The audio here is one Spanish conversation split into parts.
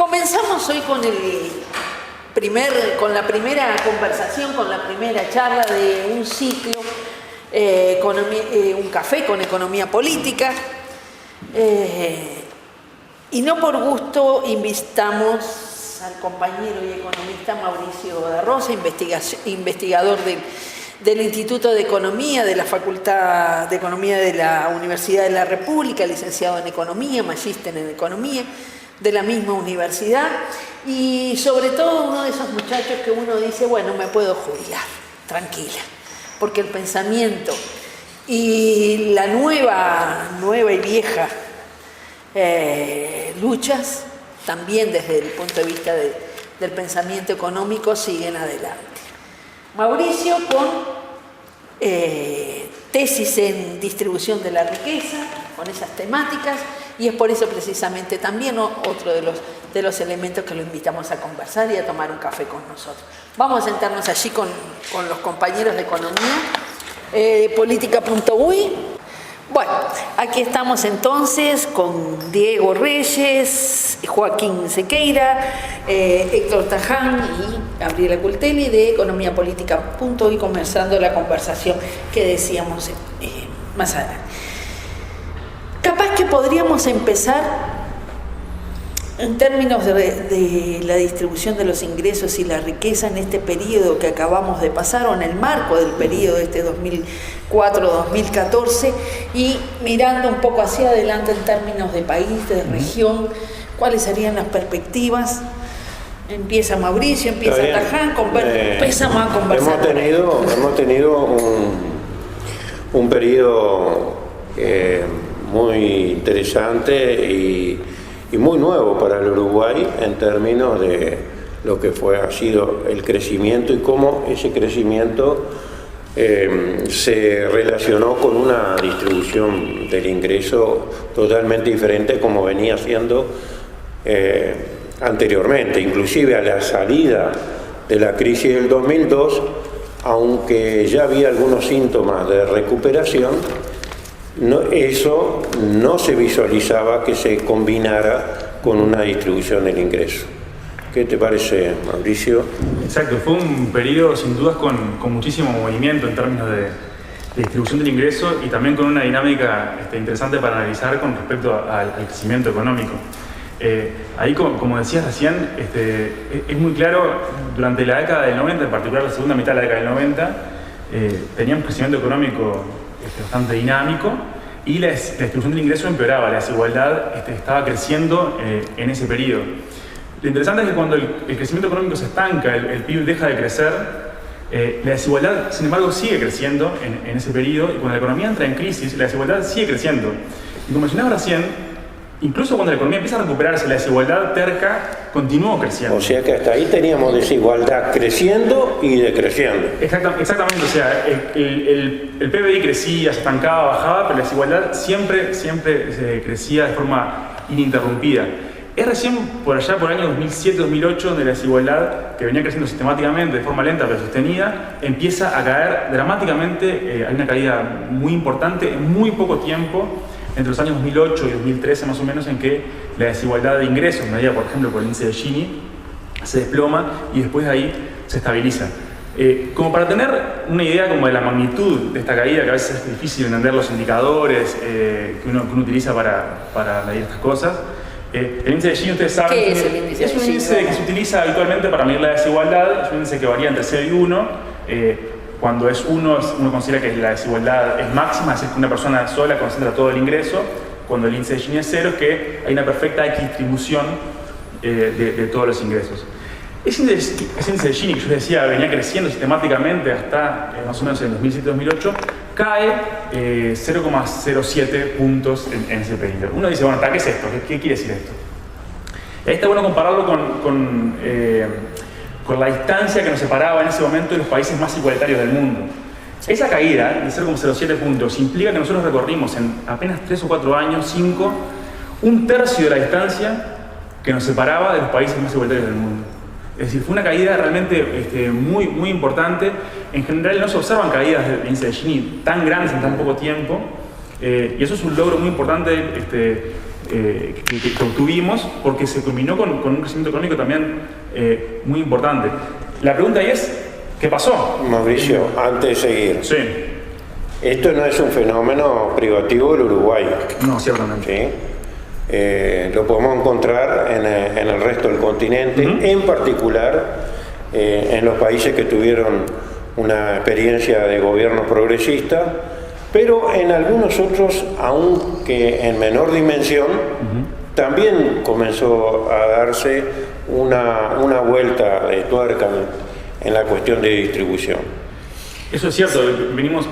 Comenzamos hoy con la primera conversación, con la primera charla de un ciclo, un café con economía política. Y no por gusto invitamos al compañero y economista Mauricio da Rosa, investigador del Instituto de Economía de la Facultad de Economía de la Universidad de la República, licenciado en Economía, magíster en Economía de la misma universidad, y sobre todo uno de esos muchachos que uno dice, bueno, me puedo jubilar, tranquila, porque el pensamiento y la nueva y vieja luchas, también desde el punto de vista del pensamiento económico, siguen adelante. Mauricio con tesis en distribución de la riqueza, con esas temáticas, y es por eso precisamente también otro de los elementos que lo invitamos a conversar y a tomar un café con nosotros. Vamos a sentarnos allí con los compañeros de economía, política.uy. Bueno, aquí estamos entonces con Diego Reyes, Joaquín Sequeira, Héctor Taján y Gabriela Cultelli de economiapolitica.uy, comenzando la conversación que decíamos más adelante. Capaz que podríamos empezar en términos de la distribución de los ingresos y la riqueza en este periodo que acabamos de pasar, o en el marco del periodo de este 2004-2014, y mirando un poco hacia adelante en términos de país, de región, ¿cuáles serían las perspectivas? Empieza Mauricio, empieza Taján, empezamos a conversar. Hemos tenido un periodo muy interesante y muy nuevo para el Uruguay en términos de lo que ha sido el crecimiento y cómo ese crecimiento se relacionó con una distribución del ingreso totalmente diferente como venía siendo anteriormente. Inclusive a la salida de la crisis del 2002, aunque ya había algunos síntomas de recuperación, eso no se visualizaba que se combinara con una distribución del ingreso. ¿Qué te parece, Mauricio? Exacto, fue un periodo sin dudas con muchísimo movimiento en términos de distribución del ingreso y también con una dinámica interesante para analizar con respecto al crecimiento económico. Ahí, como decías recién, es muy claro, durante la década del 90, en particular la segunda mitad de la década del 90, teníamos crecimiento económico bastante dinámico y la distribución del ingreso empeoraba, la desigualdad estaba creciendo en ese periodo. Lo interesante es que cuando el crecimiento económico se estanca, el PIB deja de crecer, la desigualdad, sin embargo, sigue creciendo en ese periodo, y cuando la economía entra en crisis, la desigualdad sigue creciendo. Y como mencionaba recién, incluso cuando la economía empieza a recuperarse, la desigualdad terca continúa creciendo. O sea que hasta ahí teníamos desigualdad creciendo y decreciendo. Exactamente, o sea, el PBI crecía, se estancaba, bajaba, pero la desigualdad siempre crecía de forma ininterrumpida. Es recién por allá, por el año 2007-2008, donde la desigualdad, que venía creciendo sistemáticamente, de forma lenta pero sostenida, empieza a caer dramáticamente. Hay una caída muy importante en muy poco tiempo, entre los años 2008 y 2013 más o menos, en que la desigualdad de ingresos, medida por ejemplo por el índice de Gini, se desploma y después de ahí se estabiliza. Como para tener una idea como de la magnitud de esta caída, que a veces es difícil entender los indicadores que uno utiliza para medir estas cosas, el índice de Gini, ustedes saben, ¿qué es el índice de Gini? Es un índice que se utiliza habitualmente para medir la desigualdad, es un índice que varía entre 0 y 1. Cuando es 1, uno considera que la desigualdad es máxima, es decir, que una persona sola concentra todo el ingreso. Cuando el índice de Gini es 0, es que hay una perfecta equidistribución de todos los ingresos. Ese índice de Gini, que yo les decía, venía creciendo sistemáticamente hasta más o menos en 2007-2008, cae 0,07 puntos en ese periodo. Uno dice, bueno, ¿qué es esto? ¿Qué quiere decir esto? Ahí está bueno compararlo con la distancia que nos separaba en ese momento de los países más igualitarios del mundo. Esa caída de 0,07 puntos implica que nosotros recorrimos en apenas 3 o 4 años, 5, un tercio de la distancia que nos separaba de los países más igualitarios del mundo. Es decir, fue una caída realmente muy, muy importante. En general no se observan caídas del índice de Gini tan grandes en tan poco tiempo, y eso es un logro muy importante que obtuvimos, porque se combinó con un crecimiento económico también muy importante. La pregunta ahí es, ¿qué pasó? Mauricio, antes de seguir. Sí. Esto no es un fenómeno privativo del Uruguay. No, ciertamente. ¿Sí? Lo podemos encontrar en el resto del continente, en particular en los países que tuvieron una experiencia de gobierno progresista, pero en algunos otros, aunque en menor dimensión, también comenzó a darse una vuelta de tuerca en la cuestión de distribución. Eso es cierto, venimos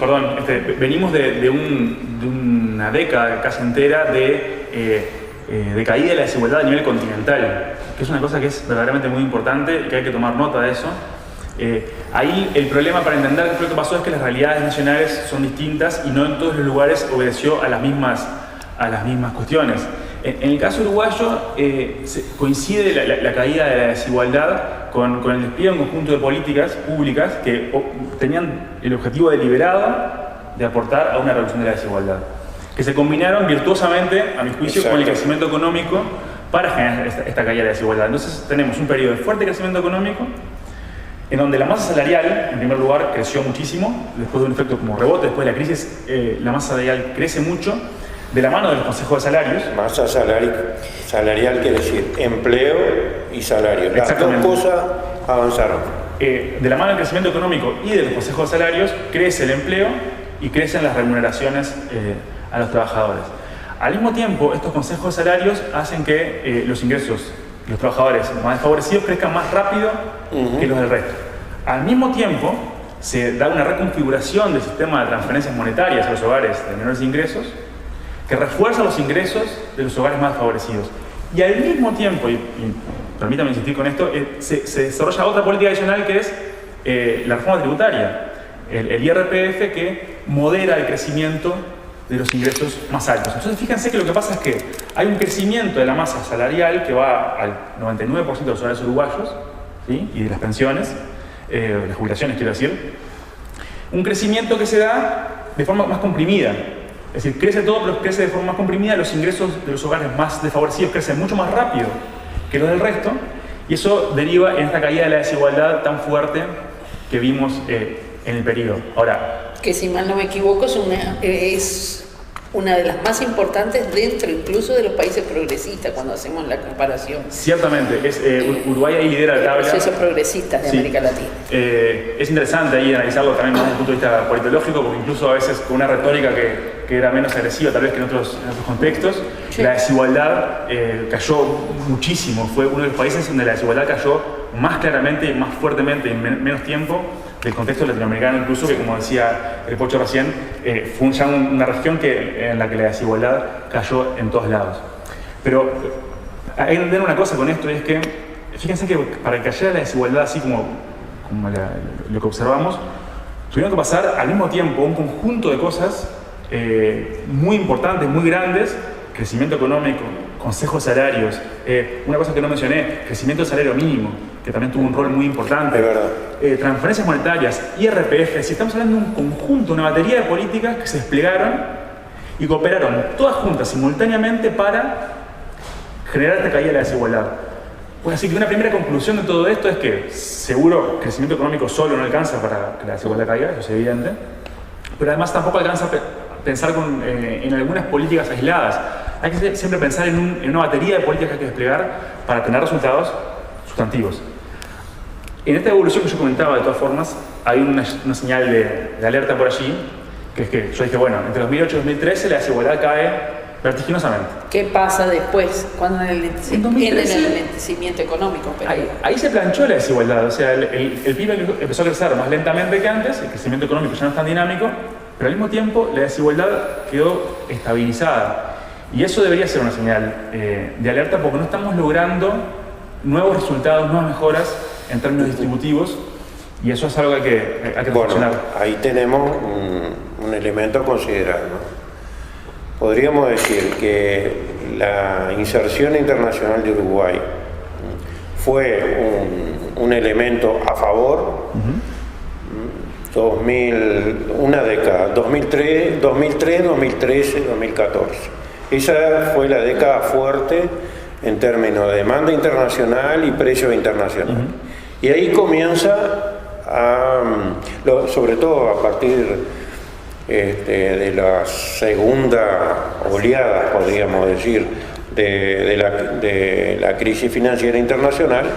de una década casi entera de caída de la desigualdad a nivel continental, que es una cosa que es verdaderamente muy importante y que hay que tomar nota de eso. Ahí el problema para entender qué fue lo que pasó es que las realidades nacionales son distintas y no en todos los lugares obedeció a las mismas cuestiones. En el caso uruguayo coincide la caída de la desigualdad con el despliegue de un conjunto de políticas públicas que tenían el objetivo deliberado de aportar a una reducción de la desigualdad, que se combinaron virtuosamente, a mi juicio, con el crecimiento económico para generar esta caída de desigualdad. Entonces tenemos un periodo de fuerte crecimiento económico, en donde la masa salarial, en primer lugar, creció muchísimo, después de un efecto como rebote, después de la crisis, la masa salarial crece mucho, de la mano de los consejos de salarios. Masa salarial quiere decir empleo y salario. Las dos cosas avanzaron. De la mano del crecimiento económico y de los consejos de salarios, crece el empleo y crecen las remuneraciones a los trabajadores. Al mismo tiempo, estos consejos de salarios hacen que los ingresos de los trabajadores más desfavorecidos crezcan más rápido que los del resto. Al mismo tiempo, se da una reconfiguración del sistema de transferencias monetarias a los hogares de menores ingresos, que refuerza los ingresos de los hogares más favorecidos. Y al mismo tiempo, y permítame insistir con esto, se desarrolla otra política adicional que es la reforma tributaria, el IRPF, que modera el crecimiento de los ingresos más altos. Entonces fíjense que lo que pasa es que hay un crecimiento de la masa salarial que va al 99% de los hogares uruguayos, ¿sí? Y de las pensiones, las jubilaciones quiero decir, un crecimiento que se da de forma más comprimida. Es decir, crece todo, pero crece de forma más comprimida. Los ingresos de los hogares más desfavorecidos crecen mucho más rápido que los del resto, y eso deriva en esta caída de la desigualdad tan fuerte que vimos en el periodo. Ahora, que si mal no me equivoco es una de las más importantes dentro incluso de los países progresistas cuando hacemos la comparación. Ciertamente, Uruguay ahí lidera la tabla. Procesos progresistas de América Latina. Es interesante ahí analizarlo también desde el punto de vista politológico, porque incluso a veces con una retórica que era menos agresiva tal vez que en otros contextos, la desigualdad cayó muchísimo. Fue uno de los países donde la desigualdad cayó más claramente y más fuertemente en menos tiempo del contexto latinoamericano, incluso, que como decía el Pocho recién, fue ya una región en la que la desigualdad cayó en todos lados. Pero hay que entender una cosa con esto, y es que fíjense que para que cayera la desigualdad así como lo que observamos, tuvieron que pasar al mismo tiempo un conjunto de cosas muy importantes, muy grandes: crecimiento económico, consejos de salarios, una cosa que no mencioné, crecimiento del salario mínimo, que también tuvo un rol muy importante, transferencias monetarias, IRPF. Si estamos hablando de un conjunto, una batería de políticas que se desplegaron y cooperaron todas juntas simultáneamente para generar esta caída de la desigualdad. Pues así que una primera conclusión de todo esto es que seguro crecimiento económico solo no alcanza para que la desigualdad caiga, eso es evidente, pero además tampoco alcanza pensar en algunas políticas aisladas. Hay que siempre pensar en una batería de políticas que hay que desplegar para tener resultados sustantivos. En esta evolución que yo comentaba, de todas formas, hay una señal de alerta por allí, que es que yo dije, bueno, entre 2008 y 2013 la desigualdad cae vertiginosamente. ¿Qué pasa después, cuando en el enlentecimiento económico? Pero ahí se planchó la desigualdad, o sea, el PIB empezó a crecer más lentamente que antes, el crecimiento económico ya no es tan dinámico, pero al mismo tiempo la desigualdad quedó estabilizada. Y eso debería ser una señal de alerta, porque no estamos logrando nuevos resultados, nuevas mejoras en términos distributivos, y eso es algo que hay que reflexionar. Bueno, ahí tenemos un elemento a considerar, ¿no? Podríamos decir que la inserción internacional de Uruguay fue un elemento a favor. Una década, 2003, 2013, 2014. Esa fue la década fuerte en términos de demanda internacional y precios internacionales. Y ahí comienza, sobre todo a partir de la segunda oleada, podríamos decir, de la crisis financiera internacional,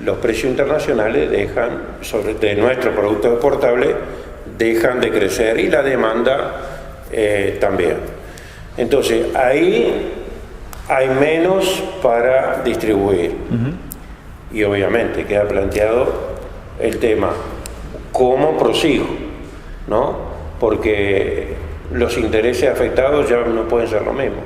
los precios internacionales de nuestros productos exportables dejan de crecer y la demanda también. Entonces ahí hay menos para distribuir. Y obviamente queda planteado el tema, ¿cómo prosigo? ¿No? Porque los intereses afectados ya no pueden ser lo mismo.